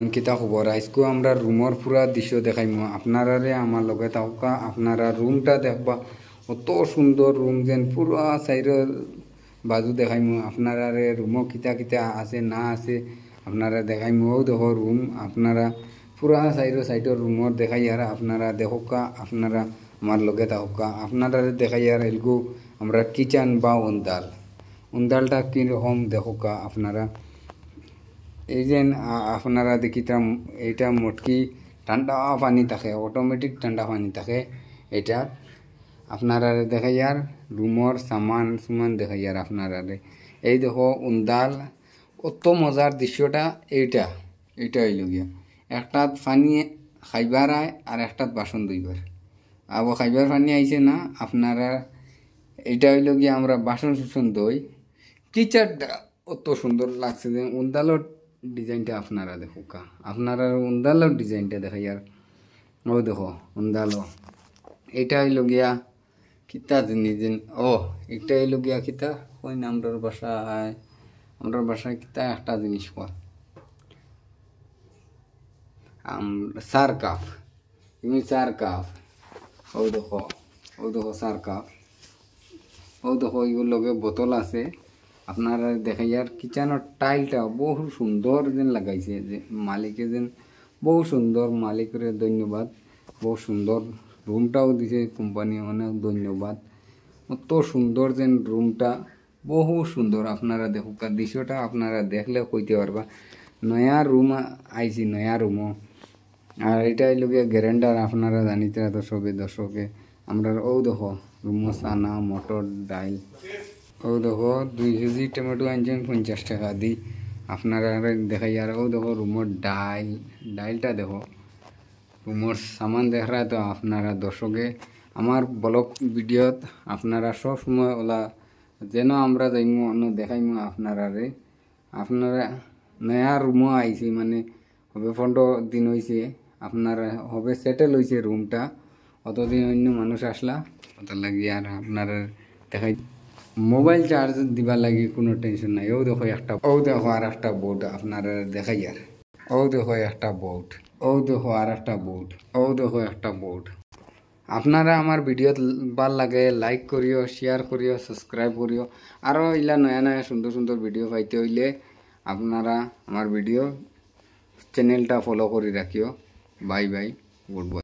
কিতা খবর আজকে আমরা রুমর পুরা দৃশ্য দেখাইমু আপনারারে আমার লগে থাকা আপনারা রুমটা দেখবা কত সুন্দর রুম যেন পুরা সাইডের বাজু দেখাইমু আপনারারে রুমও কিতা কিতা আছে না আছে আপনারা দেখাইমু ও দেখো রুম আপনারা পুরা সাইডের রুমর দেখাই আর আপনারা দেখোকা আপনারা আমার লগে থাকা আপনারারে দেখাই আর এলগু আমরা কিচেন বা উন্দালটা কীরকম দেখোকা আপনারা এই যে আপনারা দেখিতাম এইটা মটকি ঠান্ডা পানি থাকে অটোমেটিক ঠান্ডা পানি থাকে এটা আপনারা দেখাই আর রুমর সামান দেখাই আর আপনারা এই দেখো উন্দাল কত মজার দৃশ্যটা এইটা হইল গিয়া একটা পানি খাইবার আয় আর একটা বাসন ধুইবার আবার খাইবার পানি আইছে না আপনারা এইটা হইল গিয়া আমরা বাসন সুসন ধুই কিচারটা অত সুন্দর লাগছে যে উন্দালর ডিজাইনটা আপনারা দেখো কা আপনারা উন্দালোর ডিজাইনটা দেখাই আর ও দেখো উন্দালো এটা হইল গিয়া কিতা জিনিস ও এটা হইল গিয়া কিতা ওই আমরার বাসায় কিতা একটা জিনিস কয় চার কাপ তুমি চার কাপ ও দেখো চার কাপ ও দেখো এগুলোর লগে বোতল আছে আপনারা দেখাই আর কিচেনের টাইলটা বহু সুন্দর যেন লাগাইছে যে মালিকে যেন বহু সুন্দর মালিকের ধন্যবাদ বহু সুন্দর রুমটাও দিছে কোম্পানি অনেক ধন্যবাদ অত সুন্দর যেন রুমটা বহু সুন্দর আপনারা দেখুক দৃশ্যটা আপনারা দেখলে কইতে পারবা নয়া রুম আইছি নয়া রুমও আর এটা হইল গিয়ে গ্যারেন্ডার আপনারা জানিতে তো সবে দর্শকে আমরা ও দেখো রুমো চানা মটর ডাইল ও দেখো 2 কেজি টমেটো আনছেন 50 টাকা দি আপনারা দেখাই আর ও দেখো রুমর ডাইলটা দেখো রুমর সামান দেখা তো আপনারা দর্শকে আমার ব্লগ ভিডিওত আপনারা সব সময় ওলা যেন আমরা যাইমু অন্য দেখাইমু আপনারা নয়া রুমও আইছি মানে হবে 15 দিন হয়েছে আপনারা হবে সেটেল হয়েছে রুমটা অতদিন অন্য মানুষ আসলা ওটা লাগিয়ে আর আপনারা দেখাই মোবাইল চার্জ দিবার লাগি কোনো টেনশন নাই ও দেখো আর একটা বোর্ড আপনারা দেখাই আর ও দেখো একটা বোর্ড ও দেখো আর একটা বোর্ড ও দেখো একটা বোর্ড আপনারা আমার ভিডিও ভাল লাগে লাইক করিও শেয়ার করিও সাবস্ক্রাইব করিও আরও ইলা নয়া সুন্দর ভিডিও পাইতে হইলে আপনারা আমার ভিডিও চ্যানেলটা ফলো করে রাখিও বাই গুড বাই।